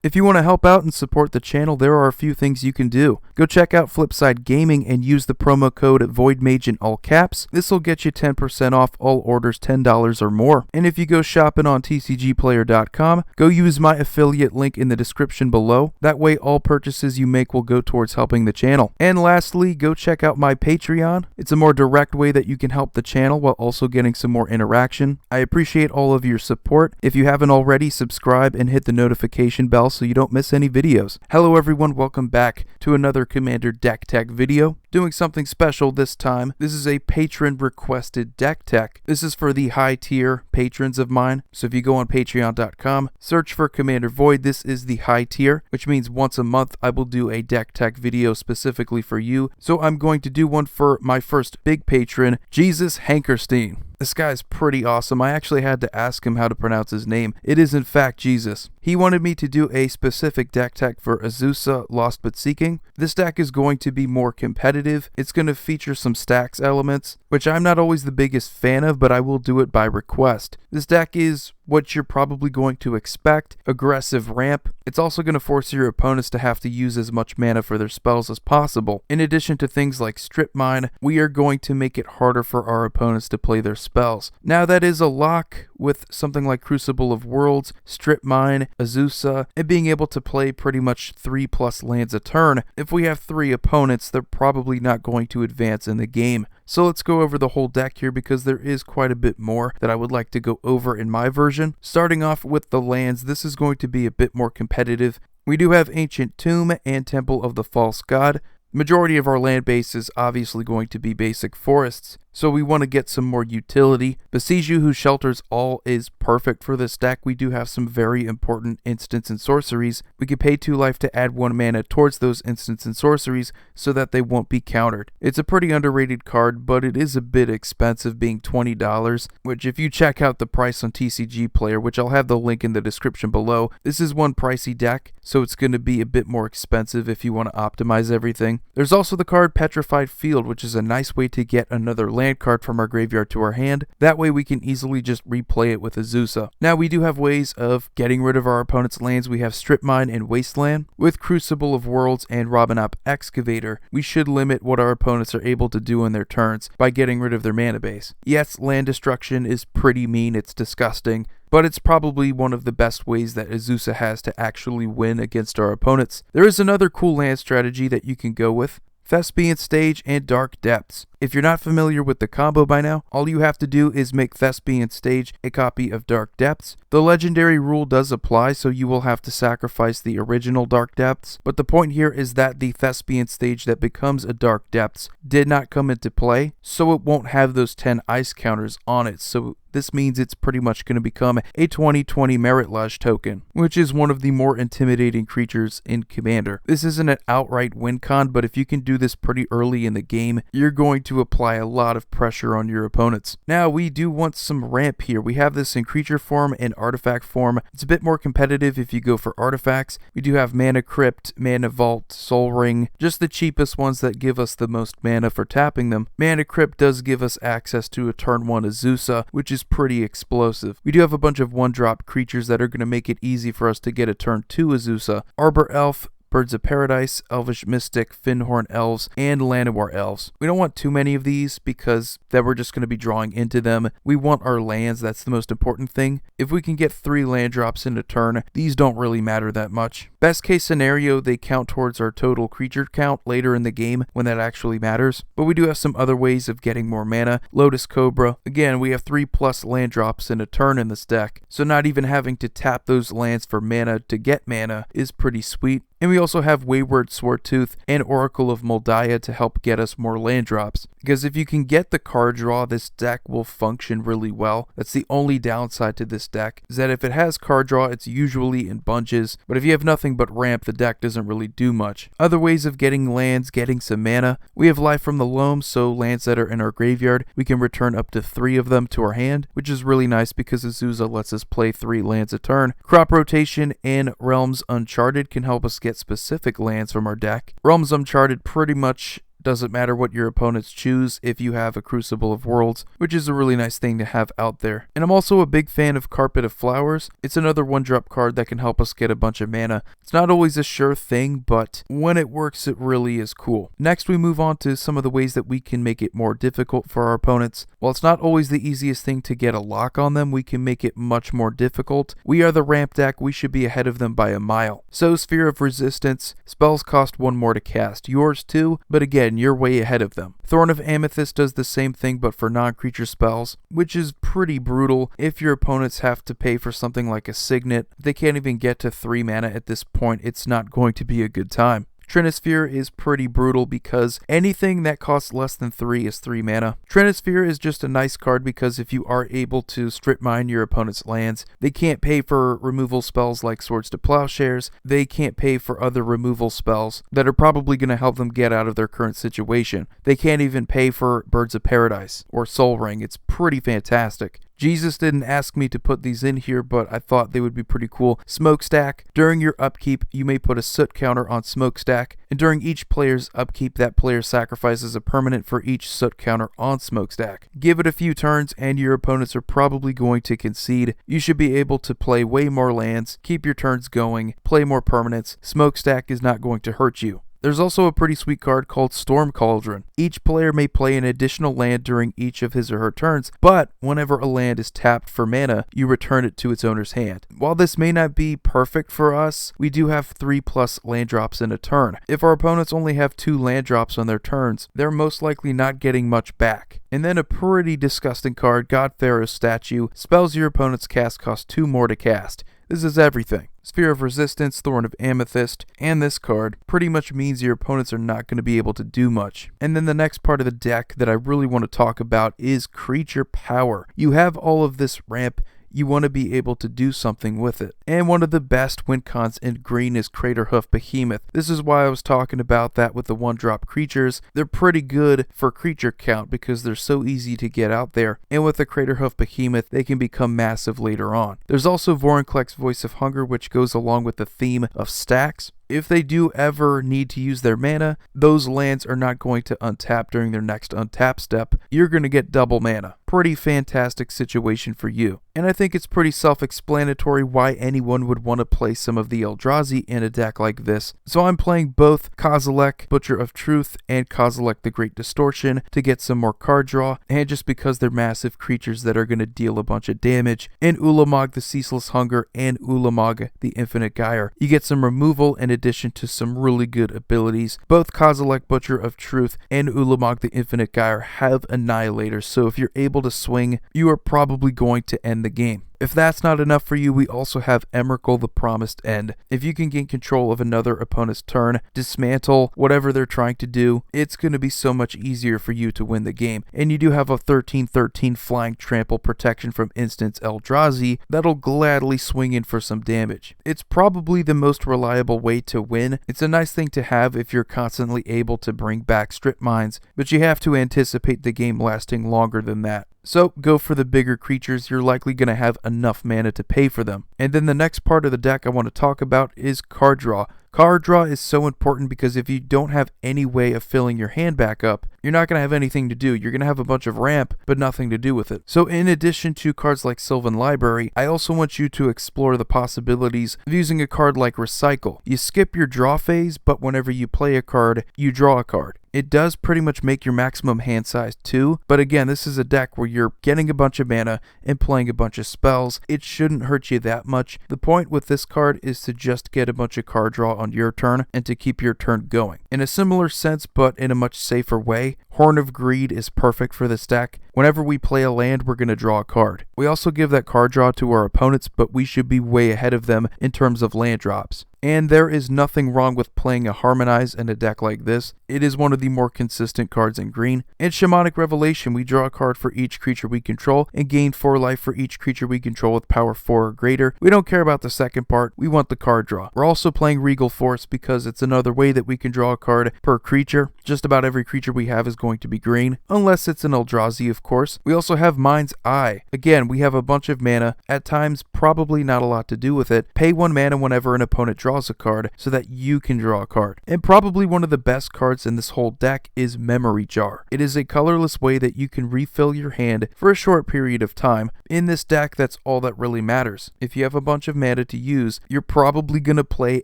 If you want to help out and support the channel, there are a few things you can do. Go check out Flipside Gaming and use the promo code VOIDMAGE in all caps. This will get you 10% off all orders $10 or more. And if you go shopping on tcgplayer.com, go use my affiliate link in the description below. That way all purchases you make will go towards helping the channel. And lastly, go check out my Patreon. It's a more direct way that you can help the channel while also getting some more interaction. I appreciate all of your support. If you haven't already, subscribe and hit the notification bell so you don't miss any videos. Hello everyone, welcome back to another Commander deck tech video. Doing something special this time. This is a patron requested deck tech. This is for the high tier patrons of mine. So if you go on patreon.com, search for Commander Void, this is the high tier, which means once a month I will do a deck tech video specifically for you. So I'm going to do one for my first big patron, Jesus Hankerstein. This guy's pretty awesome. I actually had to ask him how to pronounce his name. It is in fact Jesus. He wanted me to do a specific deck tech for Azusa, Lost But Seeking. This deck is going to be more competitive. It's going to feature some Stax elements, which I'm not always the biggest fan of, but I will do it by request. This deck is what you're probably going to expect, aggressive ramp. It's also going to force your opponents to have to use as much mana for their spells as possible. In addition to things like Strip Mine, we are going to make it harder for our opponents to play their spells. Now that is a lock with something like Crucible of Worlds, Strip Mine, Azusa, and being able to play pretty much 3+ lands a turn. If we have 3 opponents, they're probably not going to advance in the game. So let's go over the whole deck here because there is quite a bit more that I would like to go over in my version. Starting off with the lands, this is going to be a bit more competitive. We do have Ancient Tomb and Temple of the False God. Majority of our land base is obviously going to be basic forests, so we want to get some more utility. Besiju, who shelters all, is perfect for this deck. We do have some very important instants and sorceries. We can pay 2 life to add 1 mana towards those instants and sorceries so that they won't be countered. It's a pretty underrated card, but it is a bit expensive, being $20, which if you check out the price on TCG Player, which I'll have the link in the description below, this is one pricey deck, so it's going to be a bit more expensive if you want to optimize everything. There's also the card Petrified Field, which is a nice way to get another land card from our graveyard to our hand. That way we can easily just replay it with Azusa. Now we do have ways of getting rid of our opponent's lands. We have Strip Mine and Wasteland. With Crucible of Worlds and Robin-Op Excavator, we should limit what our opponents are able to do in their turns by getting rid of their mana base. Yes, land destruction is pretty mean, it's disgusting, but it's probably one of the best ways that Azusa has to actually win against our opponents. There is another cool land strategy that you can go with: Thespian Stage and Dark Depths. If you're not familiar with the combo by now, all you have to do is make Thespian Stage a copy of Dark Depths. The legendary rule does apply, so you will have to sacrifice the original Dark Depths, but the point here is that the Thespian Stage that becomes a Dark Depths did not come into play, so it won't have those 10 ice counters on it, so this means it's pretty much going to become a 20/20 Merit Lodge token, which is one of the more intimidating creatures in Commander. This isn't an outright win con, but if you can do this pretty early in the game, you're going to apply a lot of pressure on your opponents. Now we do want some ramp here. We have this in creature form and artifact form. It's a bit more competitive if you go for artifacts. We do have Mana Crypt, Mana Vault, Soul Ring, just the cheapest ones that give us the most mana for tapping them. Mana Crypt does give us access to a turn 1 Azusa, which is pretty explosive. We do have a bunch of 1-drop creatures that are going to make it easy for us to get a turn 2 Azusa. Arbor Elf, Birds of Paradise, Elvish Mystic, Finhorn Elves, and Llanowar Elves. We don't want too many of these because then we're just going to be drawing into them. We want our lands, that's the most important thing. If we can get 3 land drops in a turn, these don't really matter that much. Best case scenario, they count towards our total creature count later in the game when that actually matters. But we do have some other ways of getting more mana. Lotus Cobra. Again, we have 3+ land drops in a turn in this deck, so not even having to tap those lands for mana to get mana is pretty sweet. And we also have Wayward Swartooth and Oracle of Moldiah to help get us more land drops. Because if you can get the card draw, this deck will function really well. That's the only downside to this deck, is that if it has card draw, it's usually in bunches. But if you have nothing but ramp, the deck doesn't really do much. Other ways of getting lands, getting some mana. We have Life from the Loam, so lands that are in our graveyard, we can return up to 3 of them to our hand, which is really nice because Azusa lets us play 3 lands a turn. Crop Rotation and Realms Uncharted can help us get specific lands from our deck. Realms Uncharted pretty much Doesn't matter what your opponents choose if you have a Crucible of Worlds, which is a really nice thing to have out there. And I'm also a big fan of Carpet of Flowers. It's another 1-drop card that can help us get a bunch of mana. It's not always a sure thing, but when it works, it really is cool. Next, we move on to some of the ways that we can make it more difficult for our opponents. While it's not always the easiest thing to get a lock on them, we can make it much more difficult. We are the ramp deck, we should be ahead of them by a mile. So Sphere of Resistance, spells cost 1 more to cast, yours too, but again, you're way ahead of them. Thorn of Amethyst does the same thing but for non-creature spells, which is pretty brutal if your opponents have to pay for something like a Signet. If they can't even get to 3 mana at this point, it's not going to be a good time. Trinisphere is pretty brutal because anything that costs less than 3 is 3 mana. Trinisphere is just a nice card because if you are able to strip mine your opponent's lands, they can't pay for removal spells like Swords to Plowshares, they can't pay for other removal spells that are probably going to help them get out of their current situation. They can't even pay for Birds of Paradise or Soul Ring. It's pretty fantastic. Jesus didn't ask me to put these in here, but I thought they would be pretty cool. Smokestack. During your upkeep, you may put a soot counter on Smokestack, and during each player's upkeep, that player sacrifices a permanent for each soot counter on Smokestack. Give it a few turns, and your opponents are probably going to concede. You should be able to play way more lands, keep your turns going, play more permanents. Smokestack is not going to hurt you. There's also a pretty sweet card called Storm Cauldron. Each player may play an additional land during each of his or her turns, but whenever a land is tapped for mana, you return it to its owner's hand. While this may not be perfect for us, we do have 3+ land drops in a turn. If our opponents only have 2 land drops on their turns, they're most likely not getting much back. And then a pretty disgusting card, God Pharaoh's Statue. Spells your opponent's cast cost 2 more to cast. This is everything. Sphere of Resistance, Thorn of Amethyst, and this card pretty much means your opponents are not going to be able to do much. And then the next part of the deck that I really want to talk about is Creature Power. You have all of this ramp, you want to be able to do something with it. And one of the best win cons in green is Craterhoof Behemoth. This is why I was talking about that with the 1-drop creatures. They're pretty good for creature count because they're so easy to get out there. And with the Craterhoof Behemoth, they can become massive later on. There's also Vorinclex Voice of Hunger, which goes along with the theme of Stax. If they do ever need to use their mana, those lands are not going to untap during their next untap step. You're going to get double mana. Pretty fantastic situation for you. And I think it's pretty self-explanatory why anyone would want to play some of the Eldrazi in a deck like this. So I'm playing both Kozilek, Butcher of Truth, and Kozilek the Great Distortion to get some more card draw, and just because they're massive creatures that are going to deal a bunch of damage. In Ulamog the Ceaseless Hunger and Ulamog the Infinite Gyre, you get some removal in addition to some really good abilities. Both Kozilek, Butcher of Truth, and Ulamog the Infinite Gyre have Annihilators, so if you're able to swing, you are probably going to end the game. If that's not enough for you, we also have Emrakul the Promised End. If you can gain control of another opponent's turn, dismantle whatever they're trying to do, it's going to be so much easier for you to win the game. And you do have a 13/13 flying trample protection from Instance Eldrazi that'll gladly swing in for some damage. It's probably the most reliable way to win. It's a nice thing to have if you're constantly able to bring back strip mines, but you have to anticipate the game lasting longer than that. So go for the bigger creatures, you're likely going to have enough mana to pay for them. And then the next part of the deck I want to talk about is card draw. Card draw is so important because if you don't have any way of filling your hand back up, you're not going to have anything to do. You're going to have a bunch of ramp, but nothing to do with it. So in addition to cards like Sylvan Library, I also want you to explore the possibilities of using a card like Recycle. You skip your draw phase, but whenever you play a card, you draw a card. It does pretty much make your maximum hand size too, but again, this is a deck where you're getting a bunch of mana and playing a bunch of spells. It shouldn't hurt you that much. The point with this card is to just get a bunch of card draw on your turn and to keep your turn going. In a similar sense, but in a much safer way, Horn of Greed is perfect for this deck. Whenever we play a land, we're going to draw a card. We also give that card draw to our opponents, but we should be way ahead of them in terms of land drops. And there is nothing wrong with playing a Harmonize in a deck like this. It is one of the more consistent cards in green. In Shamanic Revelation, we draw a card for each creature we control and gain 4 life for each creature we control with power 4 or greater. We don't care about the second part, we want the card draw. We're also playing Regal Force because it's another way that we can draw a card per creature. Just about every creature we have is going to be green, unless it's an Eldrazi, of course. We also have Mind's Eye. Again, we have a bunch of mana, at times probably not a lot to do with it. Pay 1 mana whenever an opponent draws draws a card so that you can draw a card. And probably one of the best cards in this whole deck is Memory Jar. It is a colorless way that you can refill your hand for a short period of time. In this deck, that's all that really matters. If you have a bunch of mana to use, you're probably going to play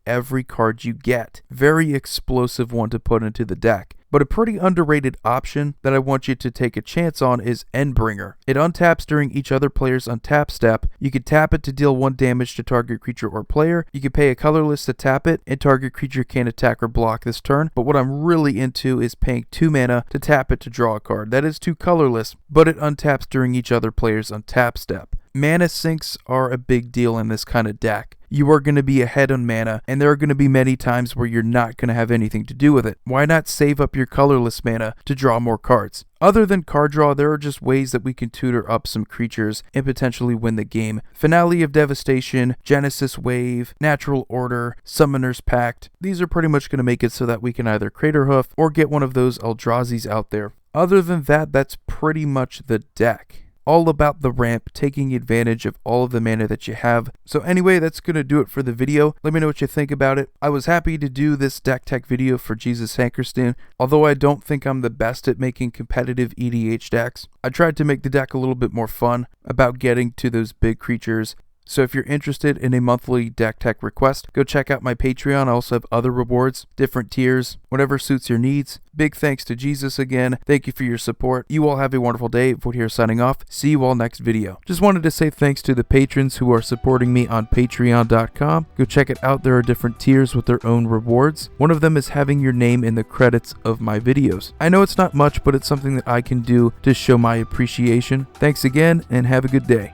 every card you get. Very explosive one to put into the deck. But a pretty underrated option that I want you to take a chance on is Endbringer. It untaps during each other player's untap step. You can tap it to deal 1 damage to target creature or player. You can pay a colorless to tap it, and target creature can't attack or block this turn. But what I'm really into is paying 2 mana to tap it to draw a card. That is 2 colorless, but it untaps during each other player's untap step. Mana sinks are a big deal in this kind of deck. You are going to be ahead on mana, and there are going to be many times where you're not going to have anything to do with it. Why not save up your colorless mana to draw more cards? Other than card draw, there are just ways that we can tutor up some creatures and potentially win the game. Finale of Devastation, Genesis Wave, Natural Order, Summoner's Pact. These are pretty much going to make it so that we can either Craterhoof or get one of those Eldrazi's out there. Other than that, that's pretty much the deck. All about the ramp, taking advantage of all of the mana that you have. So anyway, that's going to do it for the video. Let me know what you think about it. I was happy to do this deck tech video for Jesus Hankerston, although I don't think I'm the best at making competitive EDH decks. I tried to make the deck a little bit more fun about getting to those big creatures. So if you're interested in a monthly deck tech request, go check out my Patreon. I also have other rewards, different tiers, whatever suits your needs. Big thanks to Jesus again. Thank you for your support. You all have a wonderful day. Void here signing off. See you all next video. Just wanted to say thanks to the patrons who are supporting me on patreon.com. Go check it out. There are different tiers with their own rewards. One of them is having your name in the credits of my videos. I know it's not much, but it's something that I can do to show my appreciation. Thanks again, and have a good day.